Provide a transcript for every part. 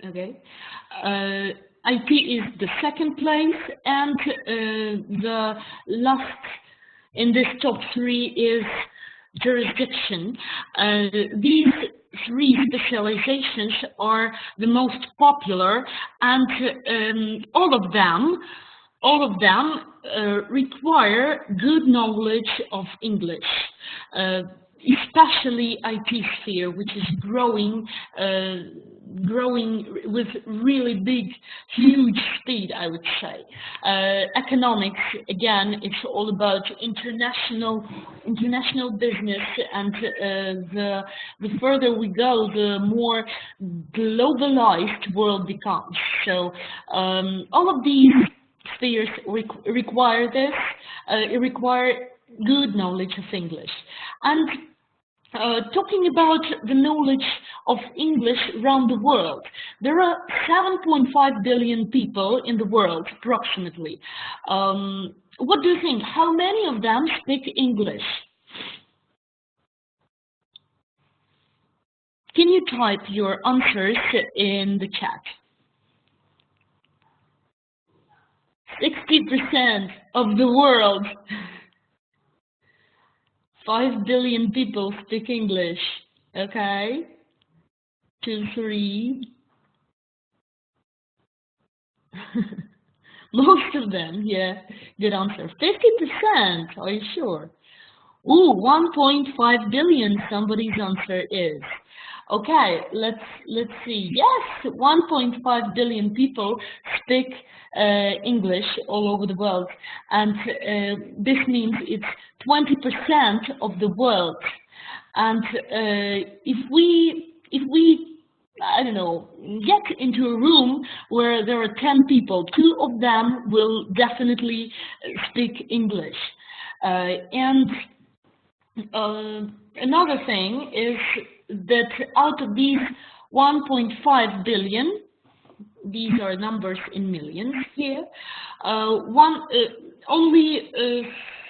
Okay, IT is the second place, and the last in this top 3 is jurisdiction. These 3 specializations are the most popular, and all of them require good knowledge of English, especially IT sphere, which is growing with really big, huge speed, I would say. Economics, again, it's all about international business, and the further we go, the more globalized world becomes. So all of these spheres require this. It require good knowledge of English. And talking about the knowledge of English around the world, there are 7.5 billion people in the world, approximately. What do you think? How many of them speak English? Can you type your answers in the chat? 60% of the world. 5 billion people speak English. Okay. 2, 3. Most of them, yeah. Good answer. 50%. Are you sure? Ooh, 1.5 billion. Somebody's answer is. Okay, let's see. Yes, 1.5 billion people speak English all over the world, and this means it's 20% of the world. And if we I don't know, get into a room where there are 10 people, 2 of them will definitely speak English. And another thing is that out of these 1.5 billion, these are numbers in millions here, only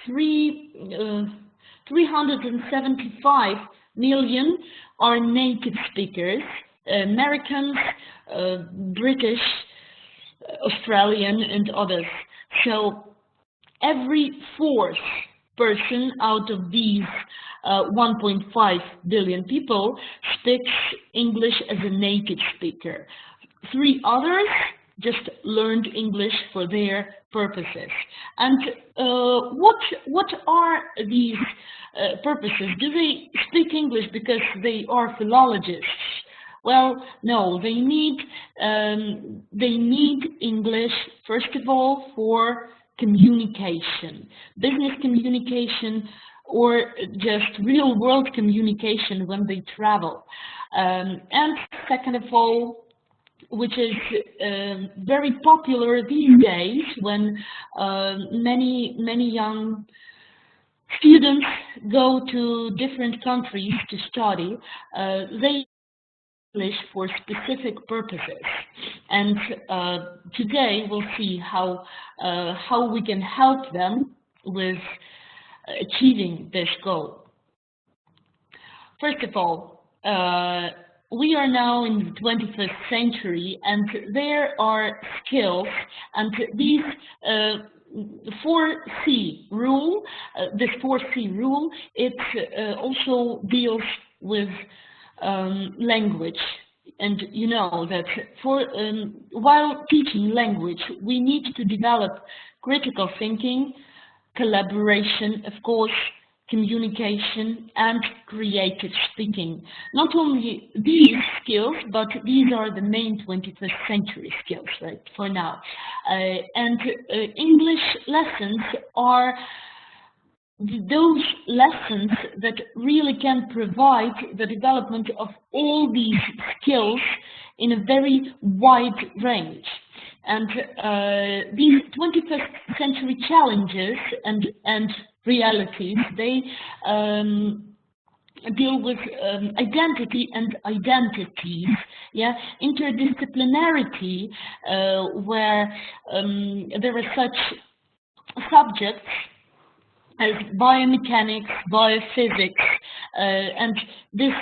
375 million are native speakers, Americans, British, Australian, and others. So every 4th person out of these 1.5 billion people speaks English as a native speaker. 3 others just learned English for their purposes. And what are these purposes? Do they speak English because they are philologists? Well, no, they need English, first of all, for communication, business communication, or just real-world communication when they travel. And second of all, which is very popular these days when many young students go to different countries to study, they English for specific purposes, and today we'll see how we can help them with achieving this goal. First of all, we are now in the 21st century, and there are skills, and these 4C rule, this 4C rule, it also deals with language. And you know that while teaching language, we need to develop critical thinking, collaboration, of course, communication, and creative speaking. Not only these skills, but these are the main 21st century skills, right, for now. And English lessons are those lessons that really can provide the development of all these skills in a very wide range. And these 21st century challenges and realities, they deal with identity and identities, yeah, interdisciplinarity, where there are such subjects as biomechanics, biophysics, and this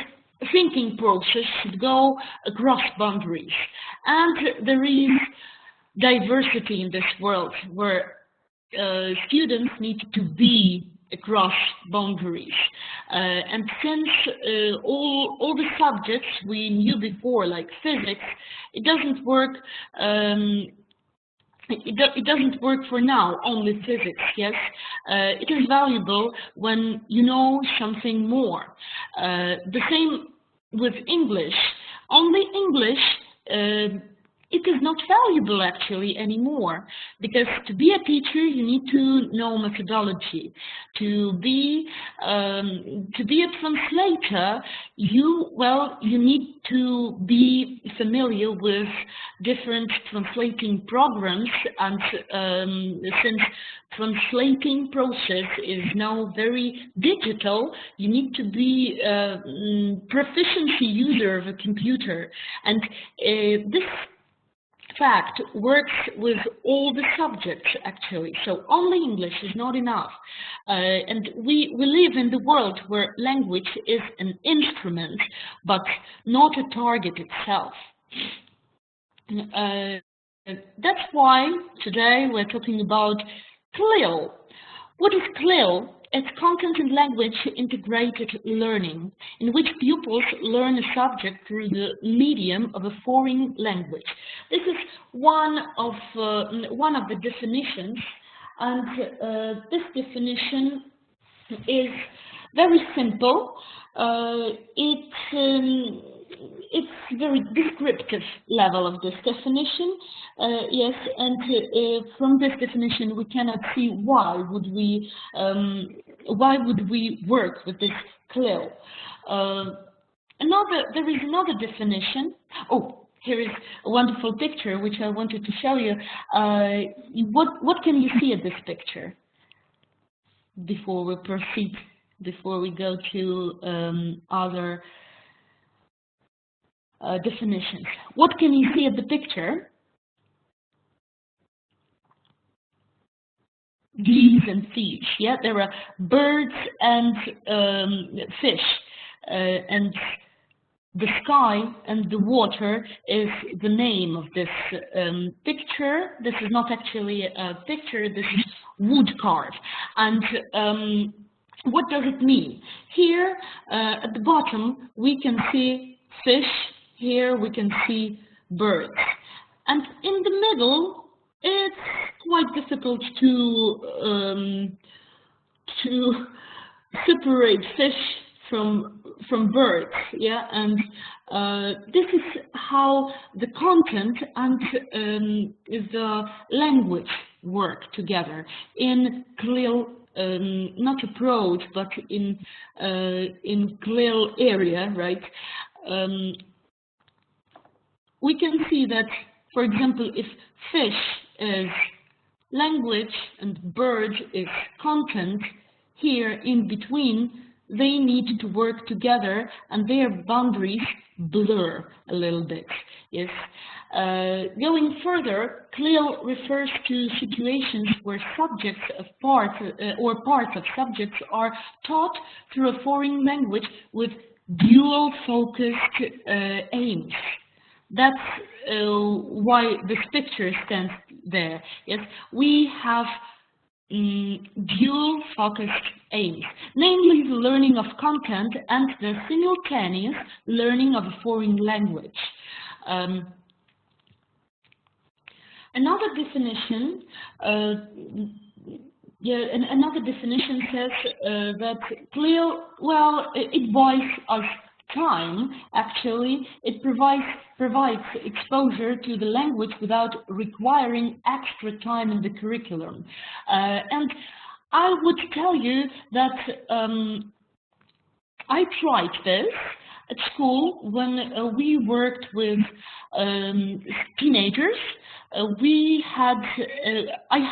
thinking process should go across boundaries. And there is diversity in this world where students need to be across boundaries. And since all the subjects we knew before, like physics, it doesn't work. It doesn't work for now, only physics, yes? It is valuable when you know something more. The same with English. Only English, it is not valuable actually anymore, because to be a teacher you need to know methodology. To be a translator, you need to be familiar with different translating programs, and since translating process is now very digital, you need to be a proficiency user of a computer, and this fact works with all the subjects actually. So only English is not enough, and we live in the world where language is an instrument but not a target itself. That's why today we're talking about CLIL. What is CLIL? It's content and language integrated learning, in which pupils learn a subject through the medium of a foreign language. This is one of the definitions, and this definition is very simple. It's very descriptive level of this definition, yes, and from this definition we cannot see why would we work with this CLIL. There is another definition. Oh, here is a wonderful picture which I wanted to show you. What can you see at this picture before we proceed, before we go to other definitions? What can you see at the picture? Geese and fish. Yeah, there are birds and fish, and the sky and the water is the name of this picture. This is not actually a picture. This is wood carved. And what does it mean? Here at the bottom we can see fish. Here we can see birds, and in the middle it's quite difficult to separate fish from birds. Yeah, and this is how the content and the language work together in CLIL. Not approach, but in CLIL area, right? We can see that, for example, if fish is language and bird is content, here in between they need to work together and their boundaries blur a little bit. Yes. Going further, CLIL refers to situations where subjects of parts of subjects are taught through a foreign language with dual focused aims. That's why this picture stands there. Yes, we have dual focused aims, namely the learning of content and the simultaneous learning of a foreign language. Another definition, another definition says that CLIL, well, it buys us time. Actually, it provides exposure to the language without requiring extra time in the curriculum. And I would tell you that I tried this at school when we worked with teenagers. I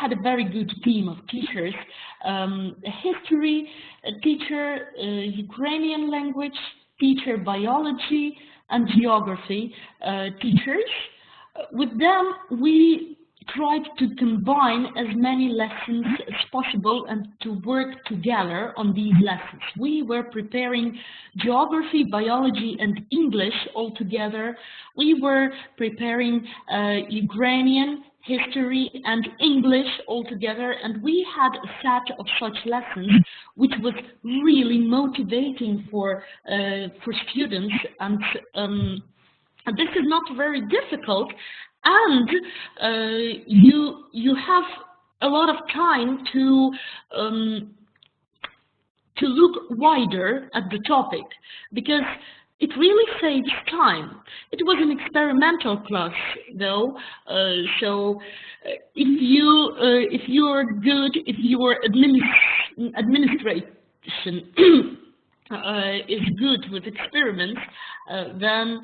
had a very good team of teachers, a history teacher, Ukrainian language teacher, biology and geography teachers. With them, we tried to combine as many lessons as possible and to work together on these lessons. We were preparing geography, biology, and English all together. We were preparing Ukrainian, history, and English all together, and we had a set of such lessons which was really motivating for students, and this is not very difficult, and you have a lot of time to look wider at the topic, because it really saves time. It was an experimental class, though, so if you're good, if your administration is good with experiments, then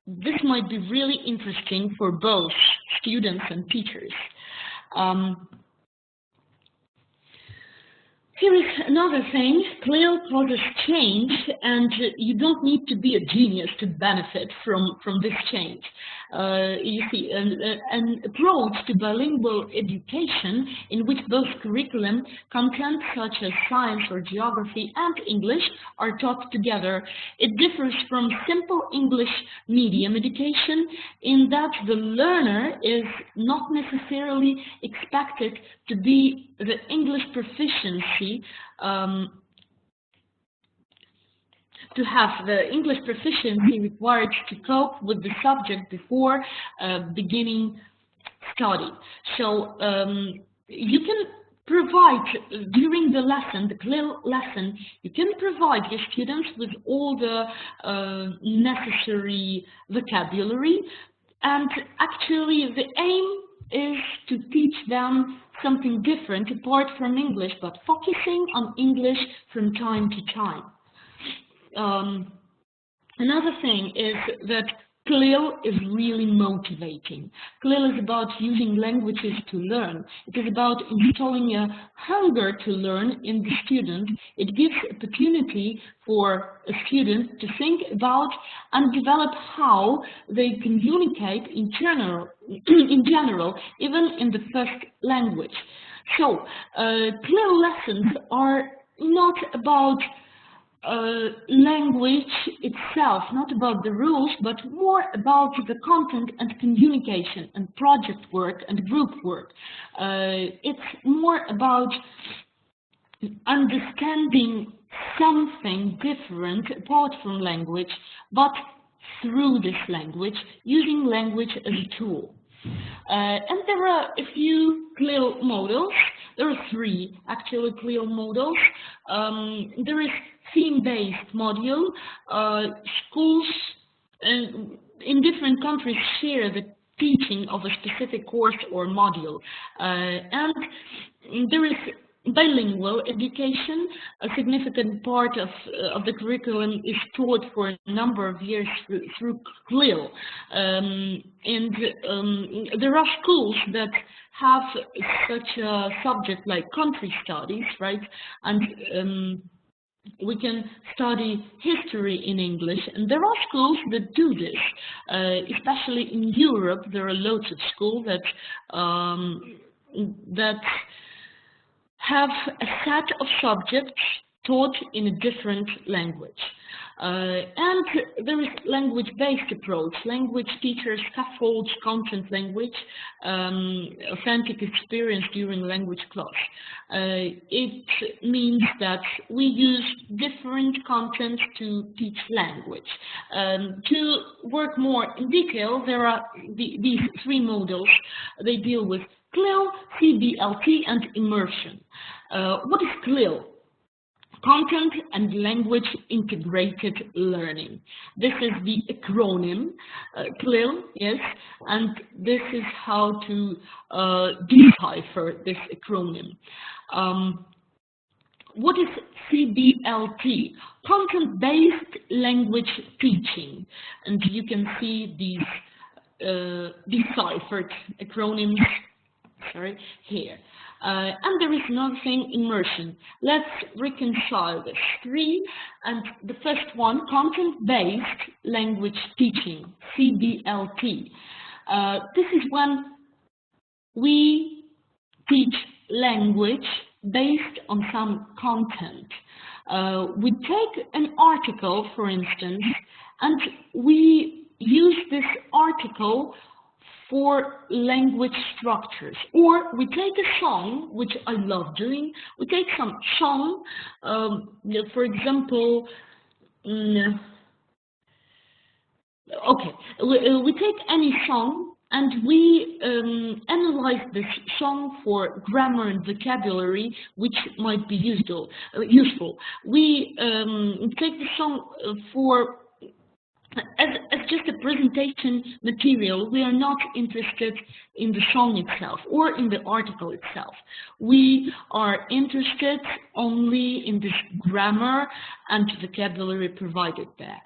this might be really interesting for both students and teachers. Here is another thing. CLIL causes change, and you don't need to be a genius to benefit from this change. You see, an approach to bilingual education in which both curriculum content such as science or geography and English are taught together. It differs from simple English medium education in that the learner is not necessarily expected to be the English proficiency, to have the English proficiency required to cope with the subject before beginning study. So you can provide, during the lesson, the CLIL lesson, you can provide your students with all the necessary vocabulary, and actually the aim is to teach them something different apart from English, but focusing on English from time to time. Another thing is that CLIL is really motivating. CLIL is about using languages to learn. It is about installing a hunger to learn in the student. It gives opportunity for a student to think about and develop how they communicate in general, even in the first language. So, CLIL lessons are not about language itself, not about the rules, but more about the content and communication and project work and group work. It's more about understanding something different apart from language, but through this language, using language as a tool. And there are a few CLIL models. There are three actually CLIL models. There is theme-based module. Schools in different countries share the teaching of a specific course or module. And there is bilingual education. A significant part of the curriculum is taught for a number of years through CLIL. And there are schools that have such a subject like country studies, right? And we can study history in English, and there are schools that do this. Especially in Europe, there are loads of schools that have a set of subjects taught in a different language. And there is language-based approach. Language teachers scaffolds content language, authentic experience during language class. It means that we use different content to teach language. To work more in detail, there are these three models. They deal with CLIL, CBLT, and Immersion. What is CLIL? Content and Language Integrated Learning. This is the acronym, CLIL, yes, and this is how to decipher this acronym. What is CBLT? Content-Based Language Teaching. And you can see these deciphered acronyms, here. And there is another thing, Immersion. Let's reconcile the three. And the first one, Content-Based Language Teaching, CBLT. This is when we teach language based on some content. We take an article, for instance, and we use this article for language structures. Or we take a song, which I love doing. We take some song, for example, okay, we take any song and we analyze this song for grammar and vocabulary, which might be useful. We take the song for as just a presentation material. We are not interested in the song itself or in the article itself. We are interested only in this grammar and vocabulary provided there.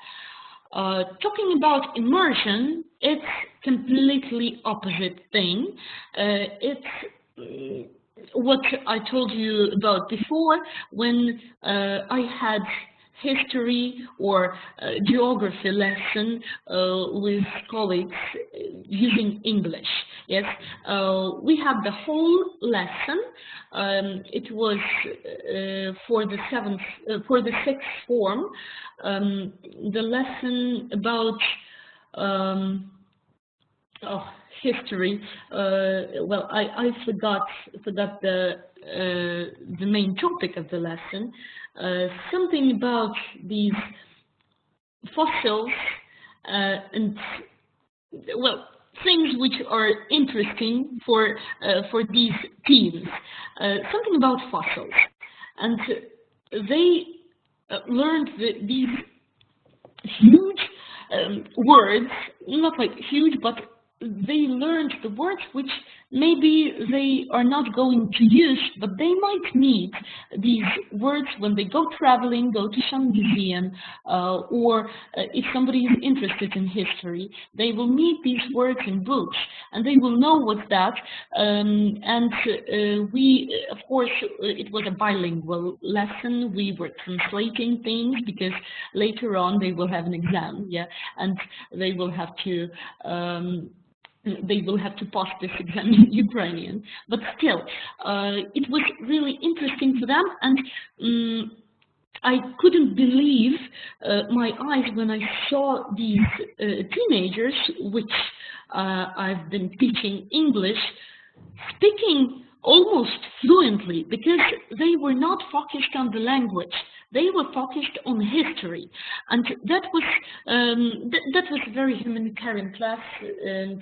Talking about immersion, it's completely opposite thing. It's what I told you about before when I had history or geography lesson with colleagues using English. Yes, we have the whole lesson. It was for the sixth form. The lesson about history. Well, I forgot the main topic of the lesson. Something about these fossils and, well, things which are interesting for these teams. Something about fossils, and they learned these huge words, not like huge, but they learned the words which maybe they are not going to use, but they might need these words when they go traveling, go to some museum, or if somebody is interested in history, they will meet these words in books, and they will know what's that. We, of course, it was a bilingual lesson. We were translating things because later on they will have an exam, yeah, and they will have to pass this exam in Ukrainian, but still, it was really interesting for them, and I couldn't believe my eyes when I saw these teenagers, which I've been teaching English, speaking almost fluently, because they were not focused on the language. They were focused on history, and that was a very humanitarian class, and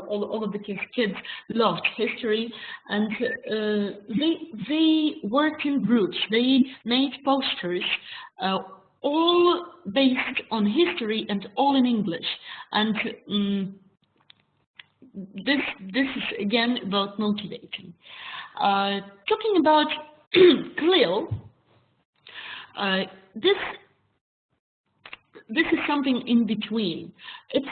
all of the kids loved history, and they worked in groups. They made posters, all based on history and all in English, and this is again about motivating. Talking about CLIL. This is something in between. It's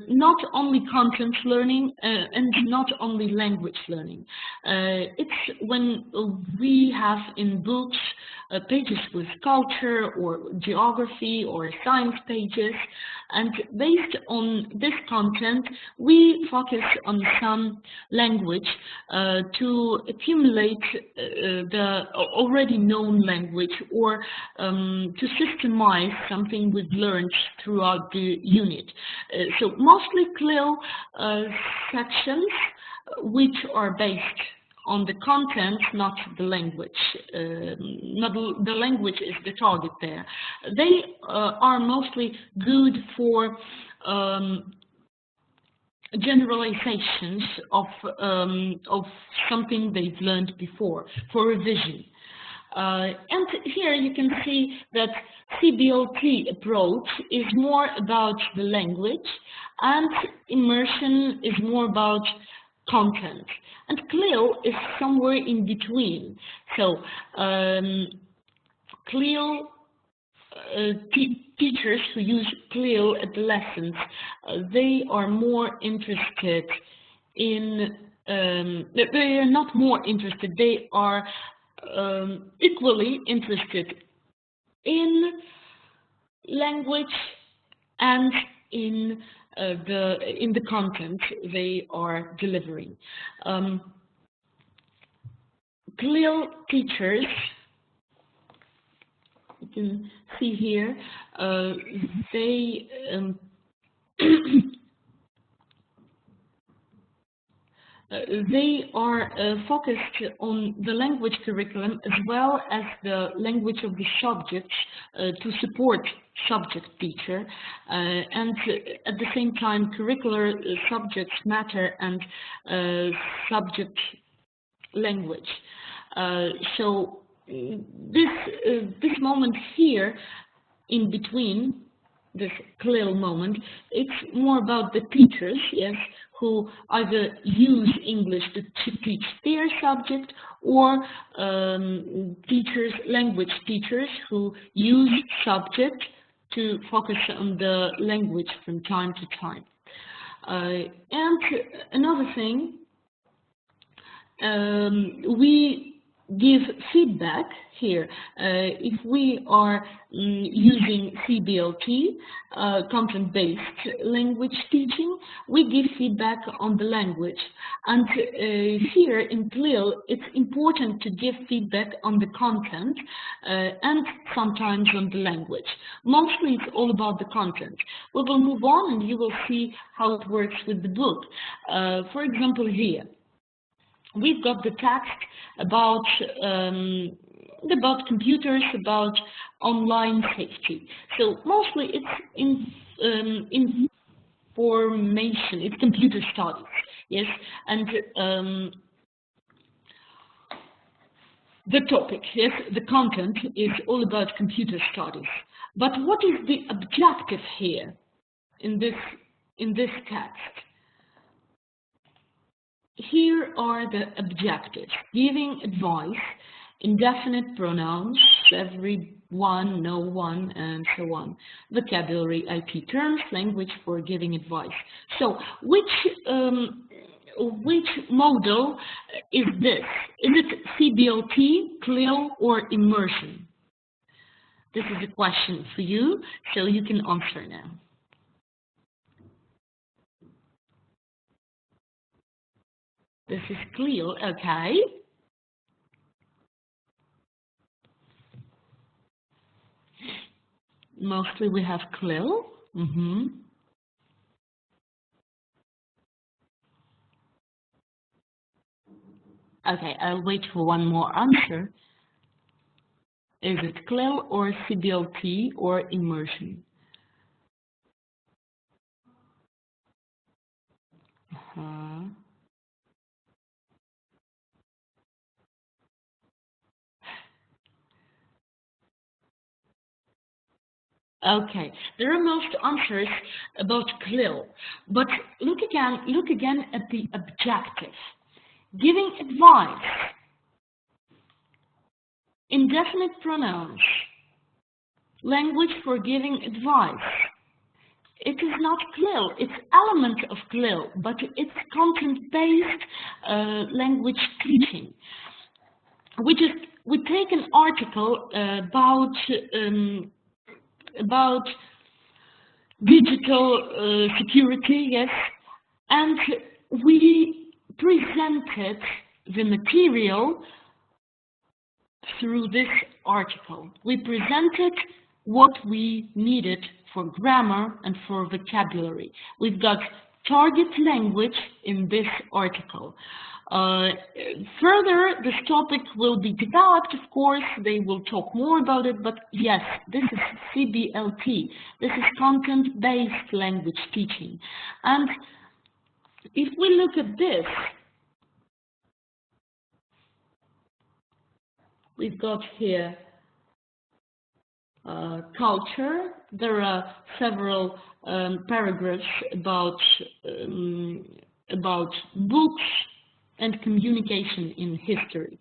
not only content learning and not only language learning. It's when we have in books pages with culture or geography or science pages, and based on this content we focus on some language to accumulate the already known language, or to systemize something we've learned throughout the unit. So mostly CLIL sections which are based on the content, not the language. Not the language is the target there. They are mostly good for generalizations of something they've learned before, for revision. And here you can see that CBLT approach is more about the language, and immersion is more about content. And CLIL is somewhere in between. So CLIL teachers who use CLIL at the lessons, they are more interested in, they are not more interested, they are equally interested in language and in in the content they are delivering. CLIL teachers, you can see here, they they are focused on the language curriculum as well as the language of the subjects to support subject teacher, and at the same time curricular subjects matter and subject language. So this moment here in between, this CLIL moment, it's more about the teachers, yes, who either use English to teach their subject, or teachers, language teachers, who use subject to focus on the language from time to time. And another thing, we give feedback here. If we are using CBLT, content-based language teaching, we give feedback on the language. And here in CLIL, it's important to give feedback on the content and sometimes on the language. Mostly it's all about the content. We will move on and you will see how it works with the book. For example, here, we've got the text about computers, about online safety. So mostly it's information, it's computer studies, yes, and the topic, yes, the content is all about computer studies. But what is the objective here in this text? Here are the objectives: giving advice, indefinite pronouns, everyone, no one, and so on. Vocabulary, IP terms, language for giving advice. So, which model is this? Is it CBLT, CLIL, or Immersion? This is a question for you, so you can answer now. This is CLIL, okay. Mostly we have CLIL. Okay, I'll wait for one more answer. Is it CLIL or CBLT or Immersion? Okay, there are most answers about CLIL, but look again at the objective. Giving advice, indefinite pronouns, language for giving advice. It is not CLIL, it's element of CLIL, but it's content-based language teaching. We take an article about digital security, yes, and we presented the material through this article. We presented what we needed for grammar and for vocabulary. We've got target language in this article. Further, this topic will be developed, of course, they will talk more about it, but yes, this is CBLT. This is content-based language teaching. And if we look at this, we've got here culture. There are several paragraphs about books and communication in history.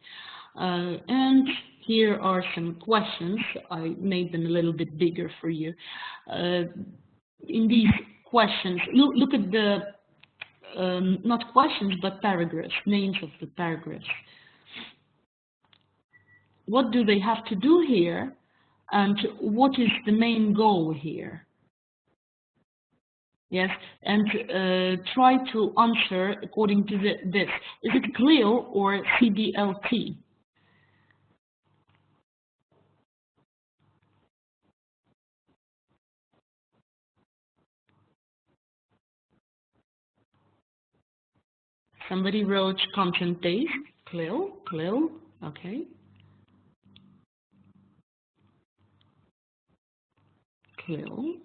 And here are some questions. I made them a little bit bigger for you. In these questions, look at the, not questions, but paragraphs, names of the paragraphs. What do they have to do here? And what is the main goal here? Yes, and try to answer according to this. Is it CLIL or CBLT? Somebody wrote content-based, CLIL, okay. CLIL.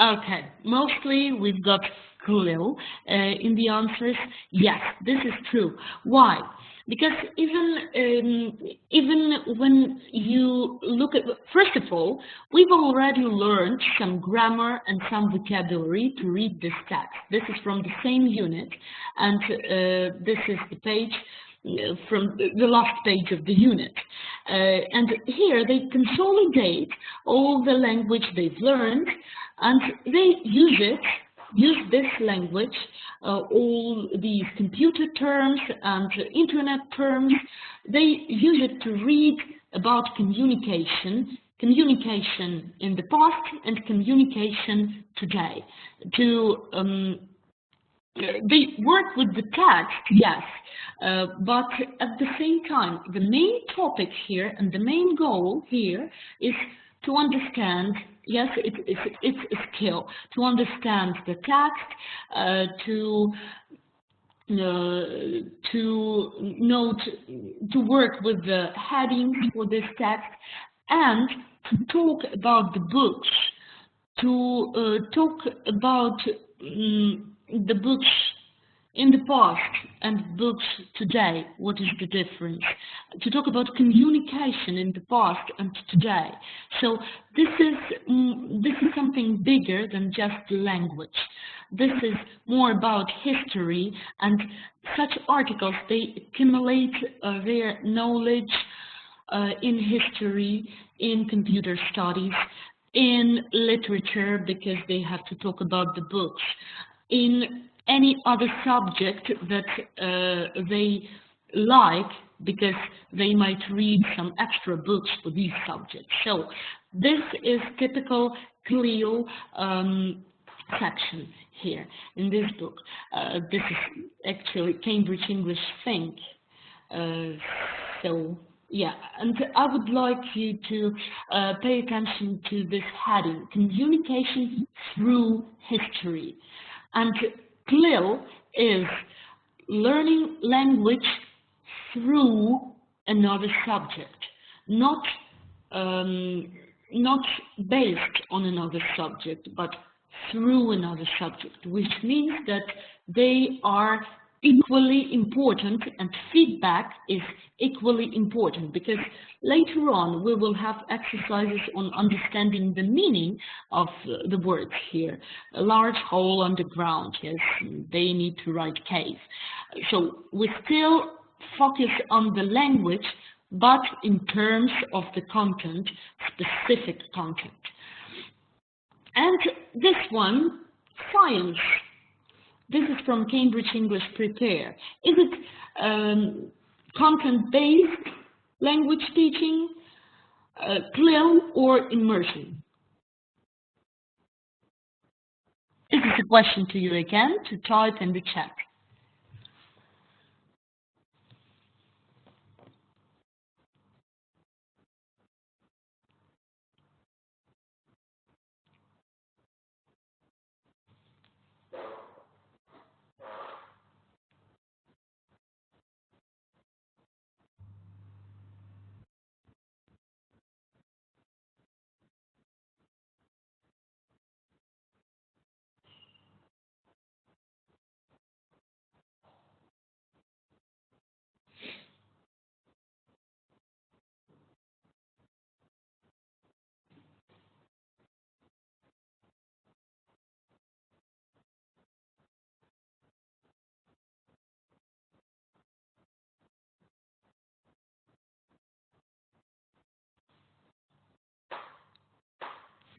Okay, mostly we've got CLIL in the answers. Yes, this is true. Why? Because even when you look at, first of all, we've already learned some grammar and some vocabulary to read this text. This is from the same unit, and this is the page from the last page of the unit. And here they consolidate all the language they've learned, and they use this language, all these computer terms and internet terms, they use it to read about communication in the past and communication today. They work with the text, yes, but at the same time, the main topic here and the main goal here is to understand, yes, it's a skill, to understand the text, to work with the headings for this text, and to talk about the books, to talk about the books in the past and books today. What is the difference? To talk about communication in the past and today. So this is something bigger than just language. This is more about history, and such articles, they accumulate their knowledge in history, in computer studies, in literature, because they have to talk about the books, in any other subject that they like, because they might read some extra books for these subjects. So this is typical CLIL section here in this book. This is actually Cambridge English Think. So yeah, and I would like you to pay attention to this heading, communication through history. And CLIL is learning language through another subject, not based on another subject, but through another subject, which means that they are equally important, and feedback is equally important, because later on we will have exercises on understanding the meaning of the words here. A large hole underground, yes, they need to write cave. So we still focus on the language, but in terms of the content, specific content. And this one, science. This is from Cambridge English Prepare. Is it content-based language teaching, CLIL, or immersion? This is a question to you again, to type in the chat.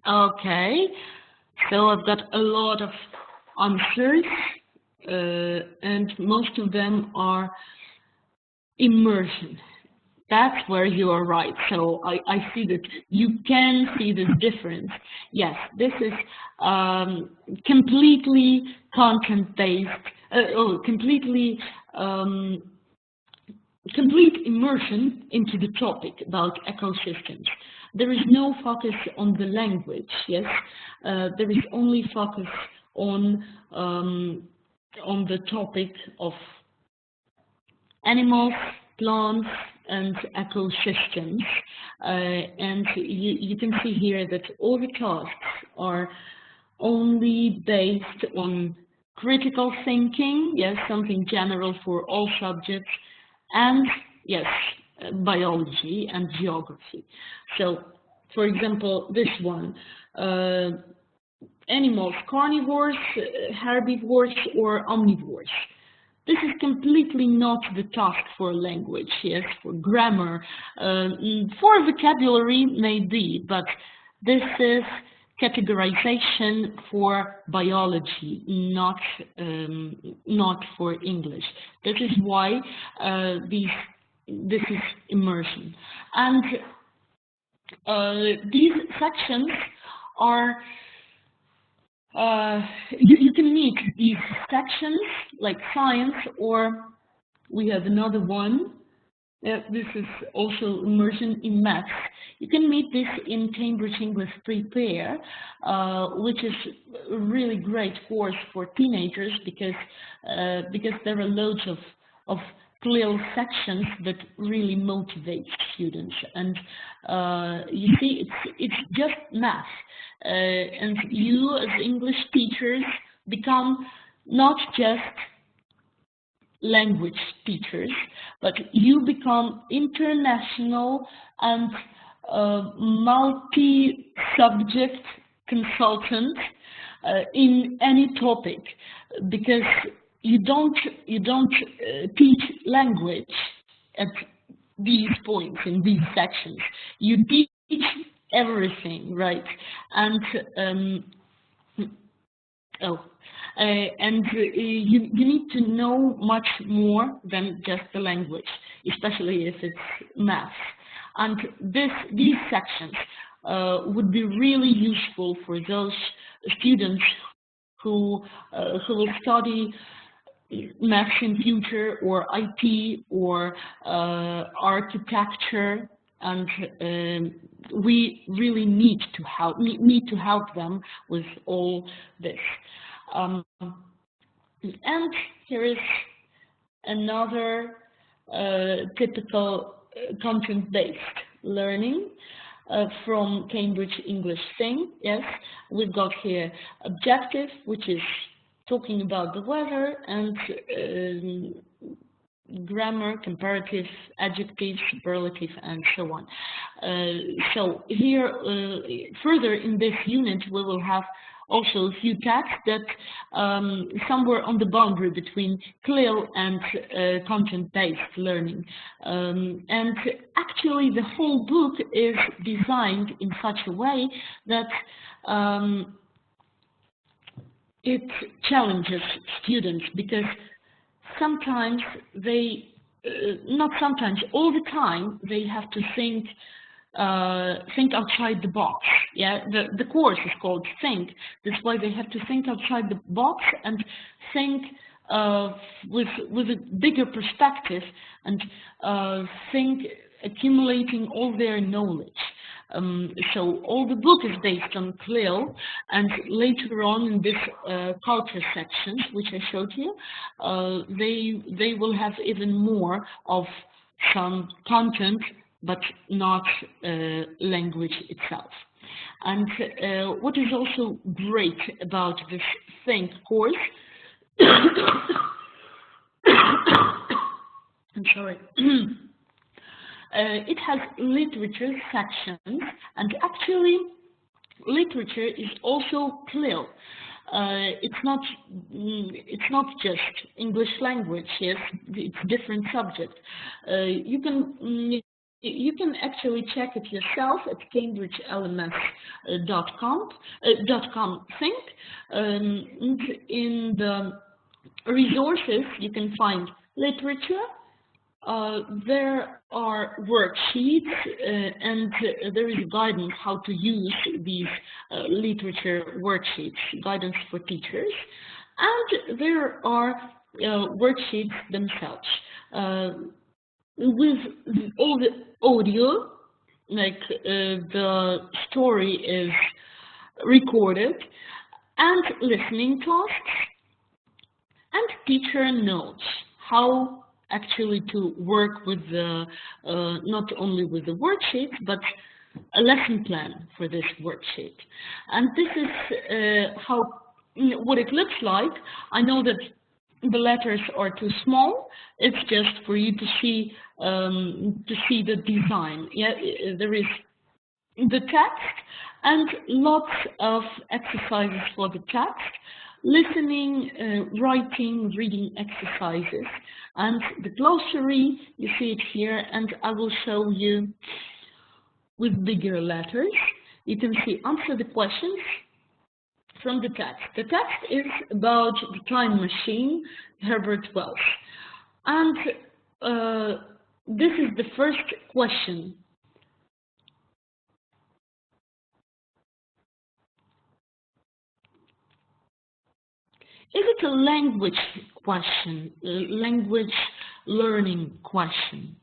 Okay, so I've got a lot of answers, and most of them are immersion. That's where you are right. So I see that you can see this difference. Yes, this is completely content-based, completely complete immersion into the topic about ecosystems. There is no focus on the language, yes? There is only focus on the topic of animals, plants, and ecosystems. And you can see here that all the tasks are only based on critical thinking, yes, something general for all subjects, and yes, biology and geography. So, for example, this one, animals, carnivores, herbivores, or omnivores. This is completely not the task for language, yes, for grammar, for vocabulary maybe, but this is categorization for biology, not for English. That is why this is immersion. And these sections are you can meet these sections like science, or we have another one. This is also immersion in maths. You can meet this in Cambridge English Prepare, which is a really great course for teenagers because there are loads of CLIL sections that really motivate students. And you see, it's just math. And you as English teachers become not just language teachers, but you become international and multi-subject consultant in any topic, because you don't teach language at these points in these sections. You teach everything, right? And you need to know much more than just the language, especially if it's math. And these sections would be really useful for those students who will study maths in future, or IT, or architecture, and we really need to help them with all this. And here is another typical content-based learning from Cambridge English Thing. Yes, we've got here objective, which is talking about the weather, and grammar, comparative, adjective, superlative, and so on. So here, further in this unit, we will have also a few tasks that somewhere on the boundary between CLIL and content-based learning. And actually, the whole book is designed in such a way that it challenges students, because sometimes they, not sometimes, all the time, they have to think outside the box. Yeah, the course is called Think. That's why they have to think outside the box and think with a bigger perspective, and think accumulating all their knowledge. So all the book is based on CLIL, and later on in this culture sections, which I showed you, they will have even more of some content, but not language itself. And what is also great about this Think course, I'm sorry, it has literature sections, and actually literature is also CLIL. It's not just English language. Yes, it's different subject. You can actually check it yourself at cambridgelms.com. Think. In the resources you can find literature, there are worksheets and there is guidance how to use these literature worksheets, guidance for teachers. And there are worksheets themselves with all the audio, like the story is recorded, and listening tasks, and teacher notes how actually to work with the, not only with the worksheet, but a lesson plan for this worksheet. And this is how, what it looks like. I know that the letters are too small. It's just for you to see the design. Yeah, there is the text and lots of exercises for the text, listening, writing, reading exercises, and the glossary. You see it here, and I will show you with bigger letters. You can see answer the questions from the text. The text is about the time machine, Herbert Wells. And this is the first question. Is it a language question, a language learning question?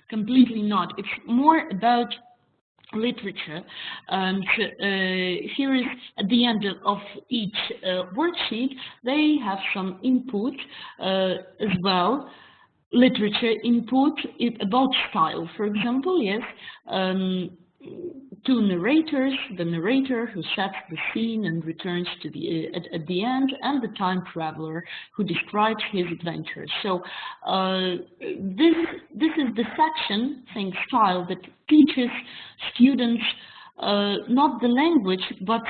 Completely not. It's more about literature, and here is at the end of each worksheet they have some input as well, literature input about style, for example. Yes, two narrators, the narrator who sets the scene and returns to the at the end, and the time traveler who describes his adventures. So this is the section, saying style, that teaches students not the language but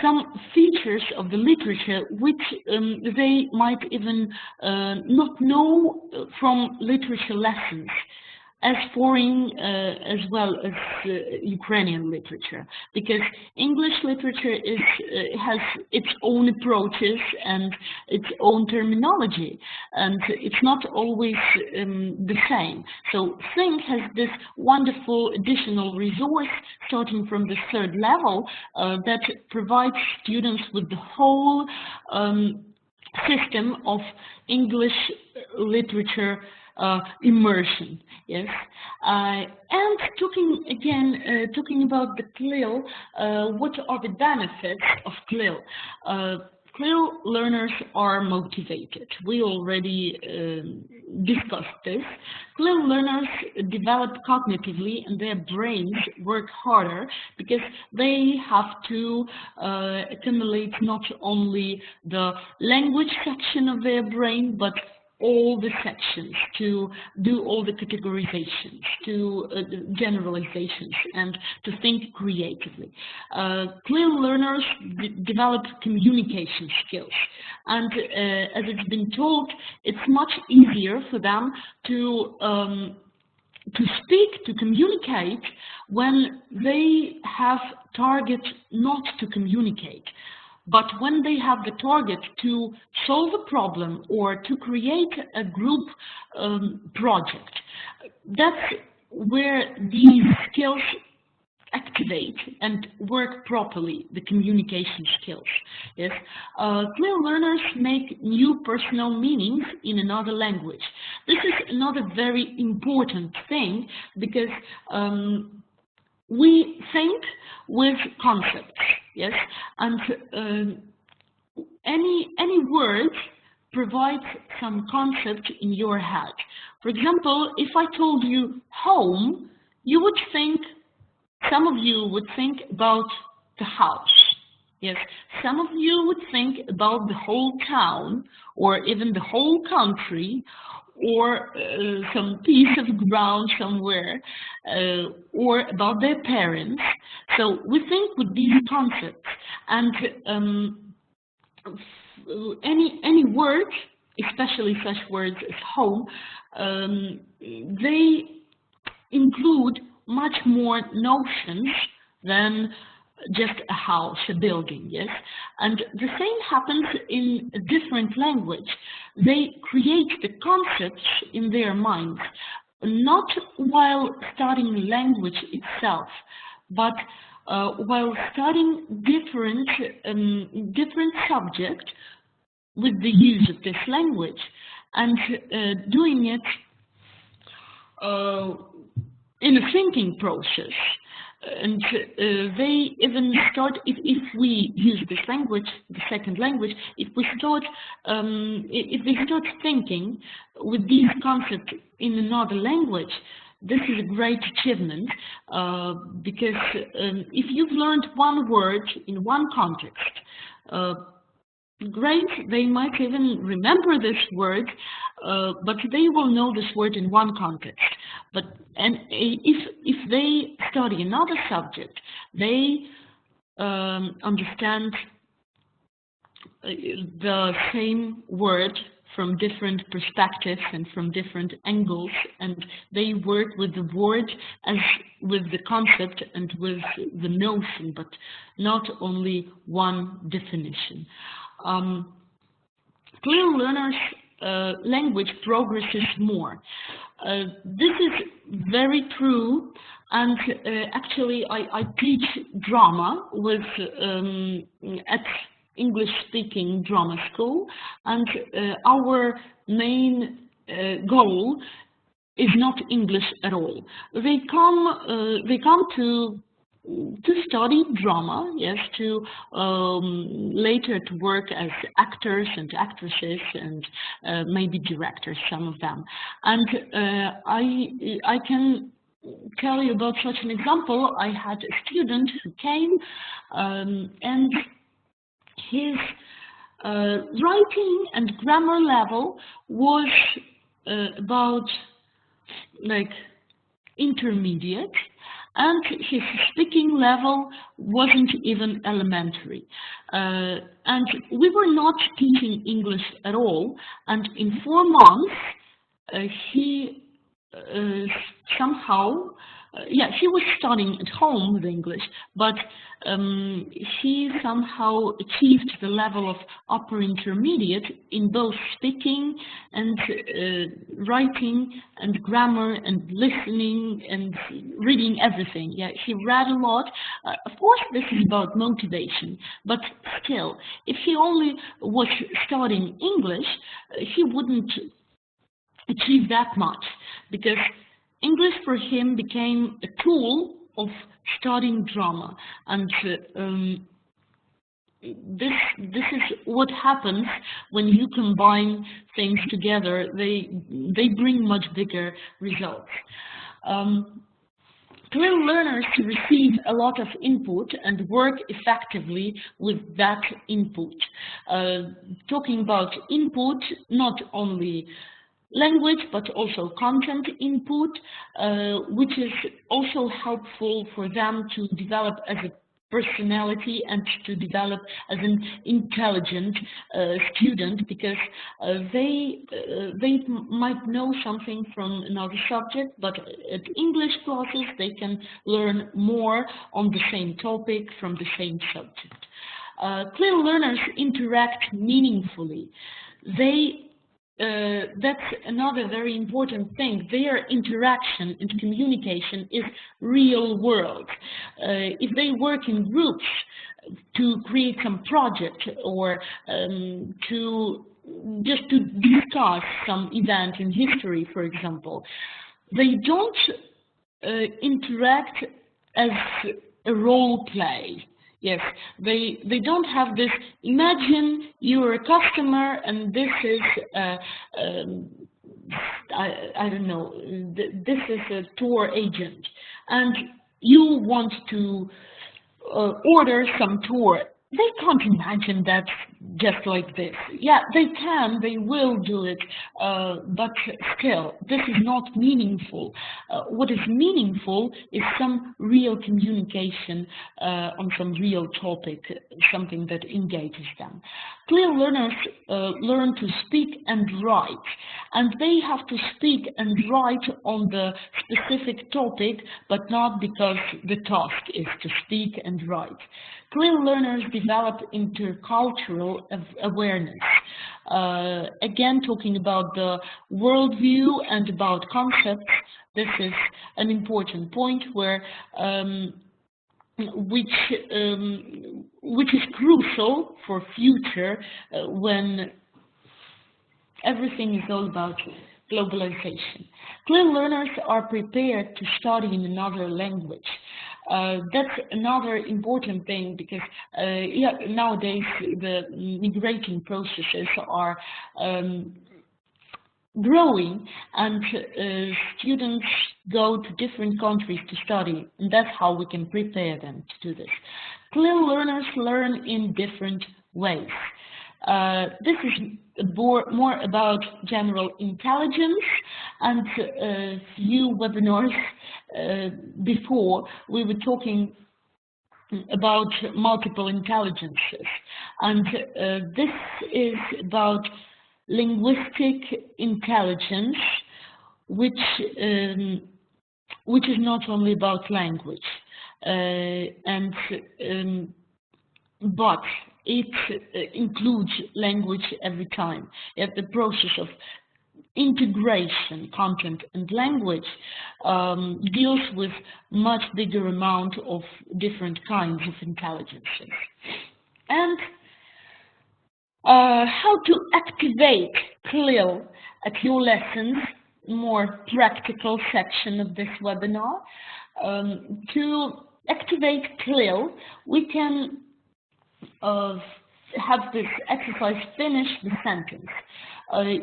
some features of the literature which they might even not know from literature lessons, as foreign as well as Ukrainian literature, because English literature is has its own approaches and its own terminology, and it's not always the same. So Think has this wonderful additional resource starting from the third level that provides students with the whole system of English literature immersion. Yes, and talking about the CLIL, what are the benefits of CLIL? CLIL learners are motivated. We already discussed this. CLIL learners develop cognitively and their brains work harder because they have to accumulate not only the language section of their brain, but all the sections, to do all the categorizations, to generalizations, and to think creatively. CLIL learners develop communication skills, and as it's been told, it's much easier for them to speak, to communicate, when they have target not to communicate. But when they have the target to solve a problem or to create a group project, that's where these skills activate and work properly, the communication skills. Yes, CLIL learners make new personal meanings in another language. This is another very important thing, because we think with concepts, yes, and any word provides some concept in your head. For example, if I told you home, you would think, some of you would think about the house. Yes, some of you would think about the whole town, or even the whole country, or some piece of ground somewhere, or about their parents. So we think with these concepts, and any word, especially such words as home, they include much more notions than just a house, a building, yes? And the same happens in a different language. They create the concepts in their minds, not while studying language itself, but while studying different subject with the use of this language, and doing it in a thinking process. And they even start, if we use this language, the second language, if they start thinking with these concepts in another language, this is a great achievement, because if you've learned one word in one context, great, they might even remember this word, but they will know this word in one context. And if they study another subject, they understand the same word from different perspectives and from different angles, and they work with the word as with the concept and with the notion, but not only one definition. CLIL learners' language progresses more. This is very true, and actually I teach drama at English-speaking drama school, and our main goal is not English at all. They come to study drama, yes, to later to work as actors and actresses and maybe directors, some of them. And I can tell you about such an example. I had a student who came and his writing and grammar level was about like intermediate, and his speaking level wasn't even elementary. And we were not teaching English at all, and in 4 months he somehow, he was studying at home with English, but he somehow achieved the level of upper intermediate in both speaking and writing and grammar and listening and reading, everything. Yeah, he read a lot. Of course, this is about motivation, but still, if he only was studying English, he wouldn't achieve that much, because English for him became a tool of studying drama, and this is what happens when you combine things together. They bring much bigger results. CLIL learners receive a lot of input and work effectively with that input. Talking about input, not only language, but also content input, which is also helpful for them to develop as a personality and to develop as an intelligent student, because they might know something from another subject, but at English classes they can learn more on the same topic from the same subject. CLIL learners interact meaningfully. That's another very important thing. Their interaction and communication is real world. If they work in groups to create some project, or to discuss some event in history, for example, they don't interact as a role play. Yes, they don't have this, imagine you're a customer and this is, I don't know, this is a tour agent, and you want to order some tour they can't imagine that just like this. Yeah, they can, they will do it, but still, this is not meaningful. What is meaningful is some real communication on some real topic, something that engages them. CLIL learners learn to speak and write, and they have to speak and write on the specific topic, but not because the task is to speak and write. CLIL learners develop intercultural awareness. Again, talking about the worldview and about concepts, this is an important point where which is crucial for future when everything is all about globalization. CLIL learners are prepared to study in another language. That's another important thing because yeah, nowadays the migrating processes are growing, and students go to different countries to study, and that's how we can prepare them to do this. CLIL learners learn in different ways. This is more about general intelligence, and a few webinars before we were talking about multiple intelligences, and this is about linguistic intelligence, which is not only about language, but it includes language every time. Yet the process of integration, content and language deals with much bigger amount of different kinds of intelligences. And how to activate CLIL at your lessons, more practical section of this webinar. To activate CLIL, we can have this exercise finish the sentence.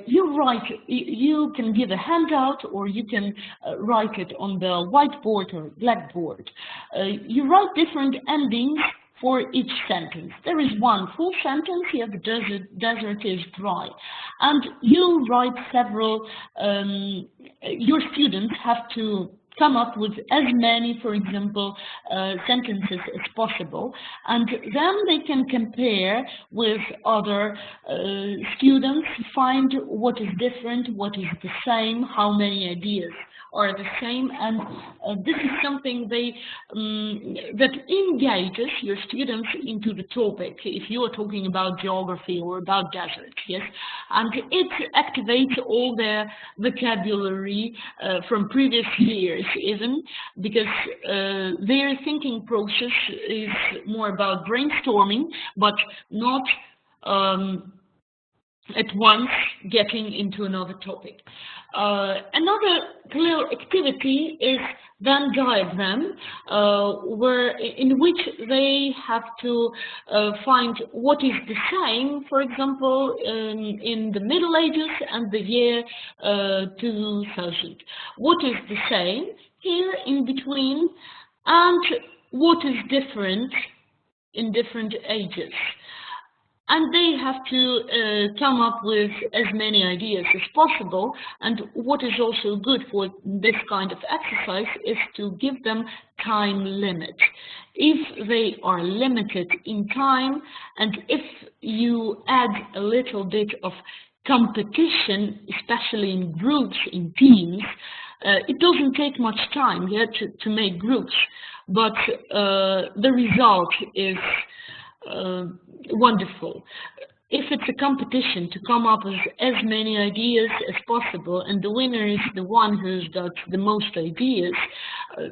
You can give a handout, or you can write it on the whiteboard or blackboard. You write different endings for each sentence. There is one full sentence, here the desert is dry. And you write several, your students have to come up with as many, for example, sentences as possible, and then they can compare with other students, find what is different, what is the same, how many ideas are the same, and this is something that engages your students into the topic, if you are talking about geography or about desert, yes, and it activates all their vocabulary from previous years even, because their thinking process is more about brainstorming, but not at once getting into another topic. Another CLIL activity is Venn diagram, in which they have to find what is the same, for example, in the Middle Ages and the year 2000. What is the same here in between, and what is different in different ages? And they have to come up with as many ideas as possible. And what is also good for this kind of exercise is to give them time limit. If they are limited in time, and if you add a little bit of competition, especially in groups, in teams, it doesn't take much time yet to make groups, but the result is wonderful. If it's a competition to come up with as many ideas as possible, and the winner is the one who's got the most ideas,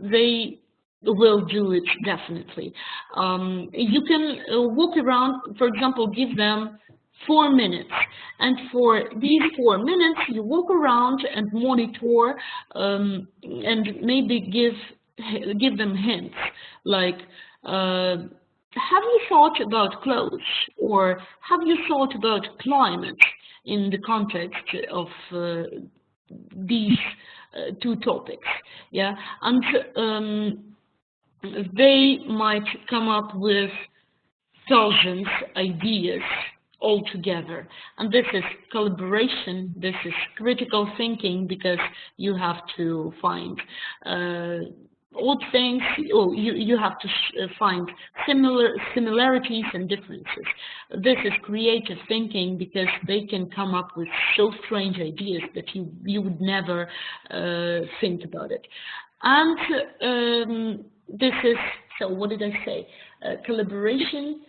they will do it definitely. You can walk around, for example, give them 4 minutes, and for these 4 minutes you walk around and monitor, and maybe give them hints like, have you thought about clothes, or have you thought about climate in the context of these two topics? Yeah, and they might come up with thousands ideas all together. And this is collaboration, this is critical thinking, because you have to find odd things, or you have to find similarities and differences. This is creative thinking, because they can come up with so strange ideas that you would never think about it. And this is, so what did I say? Collaboration.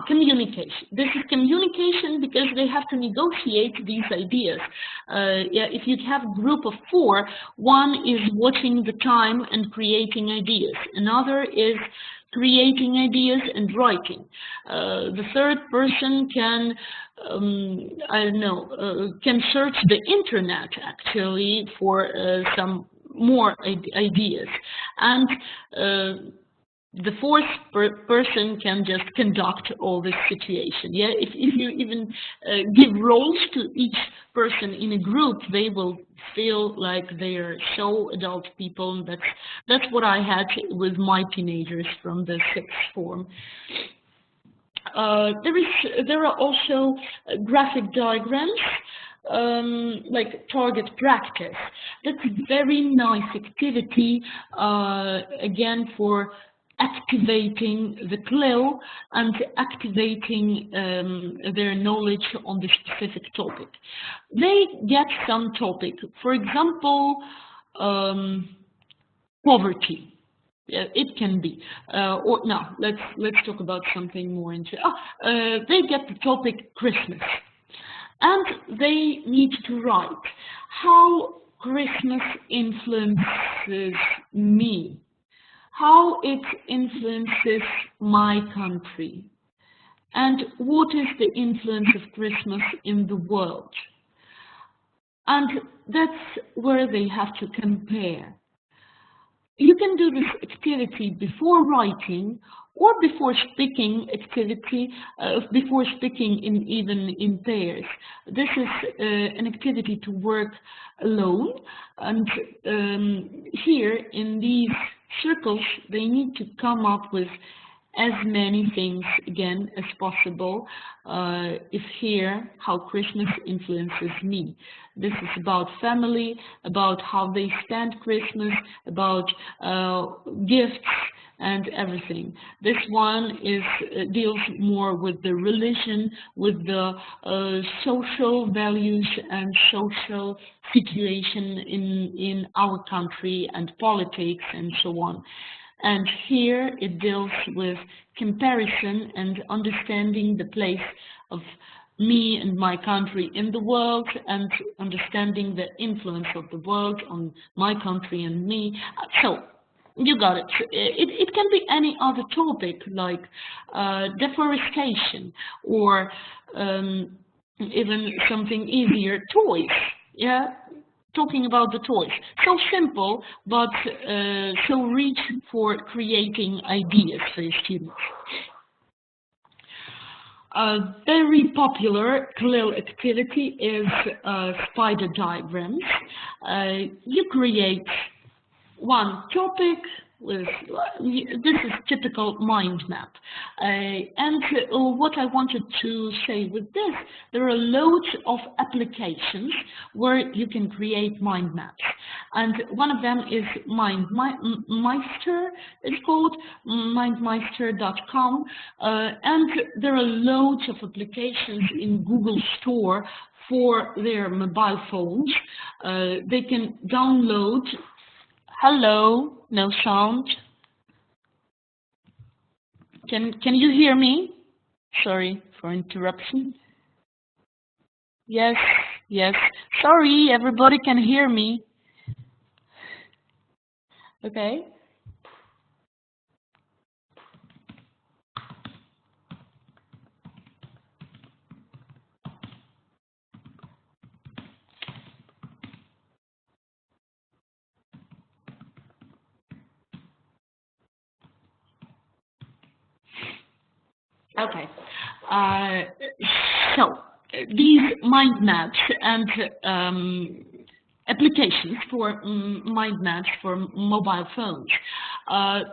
Communication. This is communication, because they have to negotiate these ideas. If you have a group of 4, one is watching the time and creating ideas. Another is creating ideas and writing. The third person can, I don't know, can search the internet actually for some more ideas. And the fourth person can just conduct all this situation. Yeah, if you even give roles to each person in a group, they will feel like they are so adult people. And that's what I had with my teenagers from the 6th form. There are also graphic diagrams. Like target practice. That's a very nice activity, again, for activating the CLIL and activating their knowledge on the specific topic. They get some topic, for example, poverty. It can be, or no. Let's talk about something more into. They get the topic Christmas, and they need to write how Christmas influences me, how it influences my country, and what is the influence of Christmas in the world. And that's where they have to compare. You can do this activity before writing or before speaking activity, before speaking even in pairs. This is an activity to work alone, and here in these circles they need to come up with as many things again as possible. If here, how Christmas influences me. This is about family, about how they spend Christmas, about gifts and everything. This one is deals more with the religion, with the social values and social situation in our country and politics and so on. And here it deals with comparison and understanding the place of me and my country in the world, and understanding the influence of the world on my country and me. So you got it. It can be any other topic, like deforestation, or even something easier, toys. Yeah, talking about the toys. So simple, but so rich for creating ideas for the students. A very popular CLIL activity is spider diagrams. You create one topic with, this is typical mind map. And what I wanted to say with this, there are loads of applications where you can create mind maps. And one of them is Mindmeister, it's called mindmeister.com. And there are loads of applications in Google Store for their mobile phones. They can download. Hello, no sound. Can you hear me? Sorry for interruption. Yes, yes. Sorry, everybody can hear me. Okay. Okay, so these mind maps and applications for mind maps for mobile phones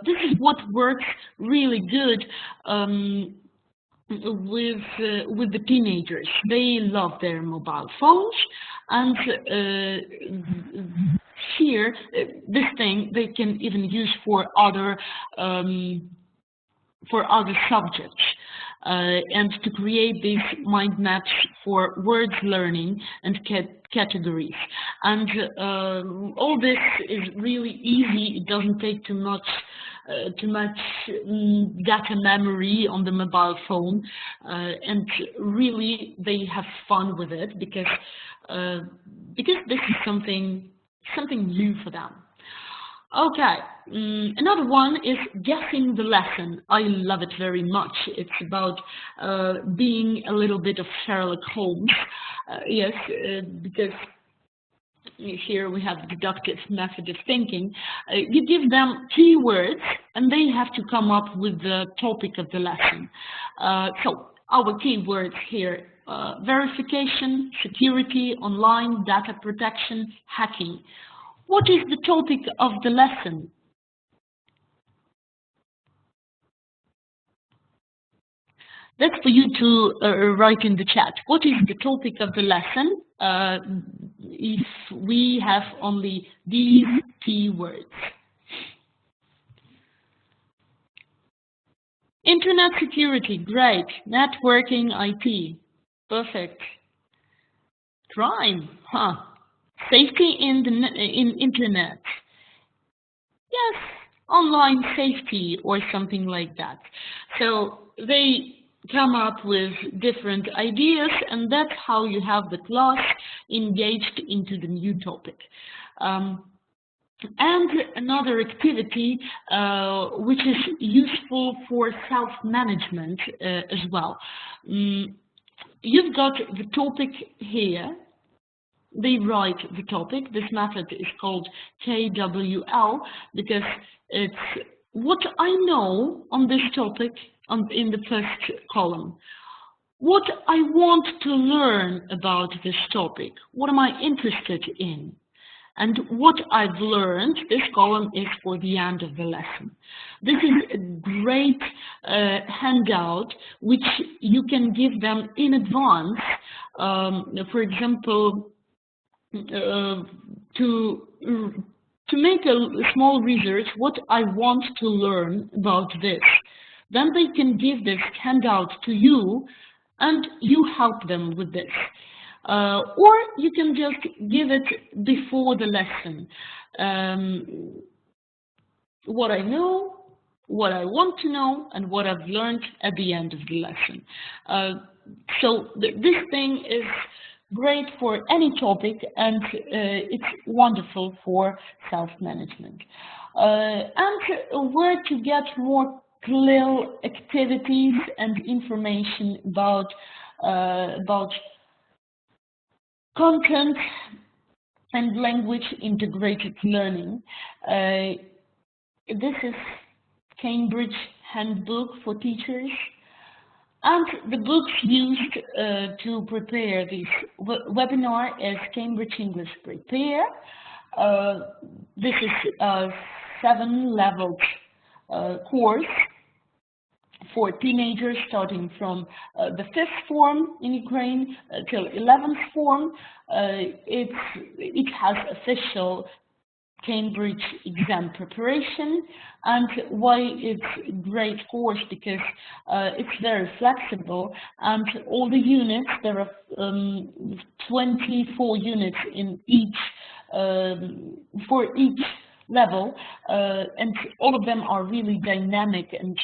This is what works really good with the teenagers. They love their mobile phones, and here this thing they can even use for other subjects, and to create these mind maps for words learning and categories. And all this is really easy. It doesn't take too much data memory on the mobile phone, and really they have fun with it because this is something new for them. Okay, another one is guessing the lesson. I love it very much. It's about being a little bit of Sherlock Holmes. Yes, because here we have deductive method of thinking. You give them keywords and they have to come up with the topic of the lesson. So our keywords here, verification, security, online, data protection, hacking. What is the topic of the lesson? That's for you to write in the chat. What is the topic of the lesson if we have only these keywords? Internet security, great. Networking, IT, perfect. Crime, huh? Safety in internet. Yes, online safety or something like that. So they come up with different ideas, and that's how you have the class engaged into the new topic. And another activity which is useful for self-management as well. You've got the topic here. They write the topic. This method is called KWL because it's what I know on this topic in the first column. What I want to learn about this topic. What am I interested in? And what I've learned, this column is for the end of the lesson. This is a great handout which you can give them in advance. For example, to make a small research, what I want to learn about this. Then they can give this handout to you and you help them with this. Or you can just give it before the lesson. What I know, what I want to know, and what I've learned at the end of the lesson. So this thing is great for any topic, and it's wonderful for self-management. And where to get more CLIL activities and information about content and language integrated learning. This is Cambridge Handbook for Teachers. And the books used to prepare this webinar is Cambridge English Prepare. This is a 7-level course for teenagers starting from the 5th form in Ukraine till 11th form. It has official Cambridge exam preparation, and why it's a great course because it's very flexible, and all the units, there are 24 units in each for each level, and all of them are really dynamic, and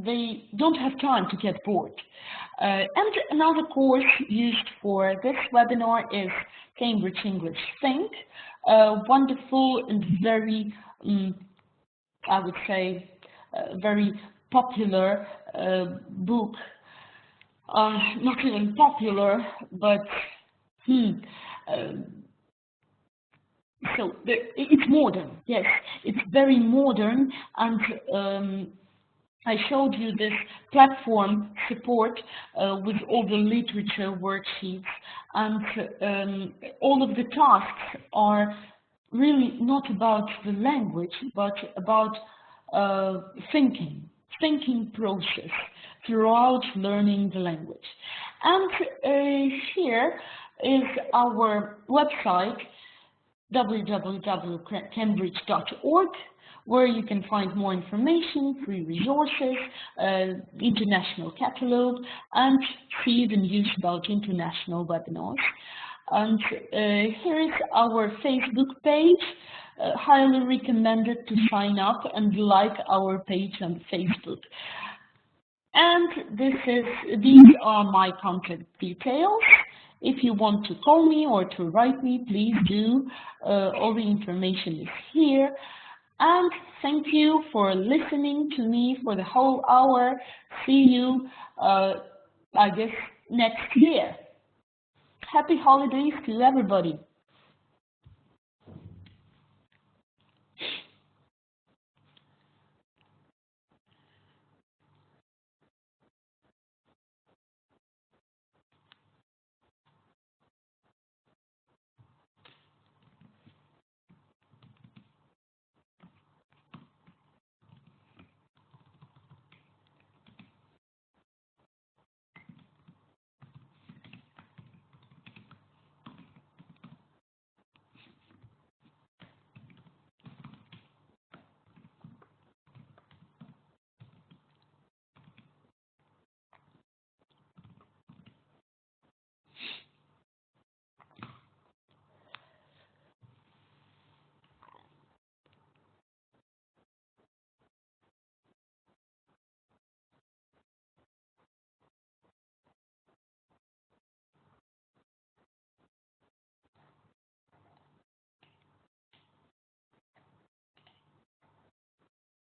they don't have time to get bored. And another course used for this webinar is Cambridge English Think. Wonderful and very, I would say, very popular book. Not even popular, but so it's modern. Yes, it's very modern, and I showed you this platform support with all the literature worksheets, and all of the tasks are really not about the language, but about thinking process throughout learning the language. And here is our website, www.cambridge.org, where you can find more information, free resources, international catalog, and see the news about international webinars. And here is our Facebook page. Highly recommended to sign up and like our page on Facebook. And these are my contact details. If you want to call me or to write me, please do. All the information is here. And thank you for listening to me for the whole hour. See you, I guess, next year. Happy holidays to everybody.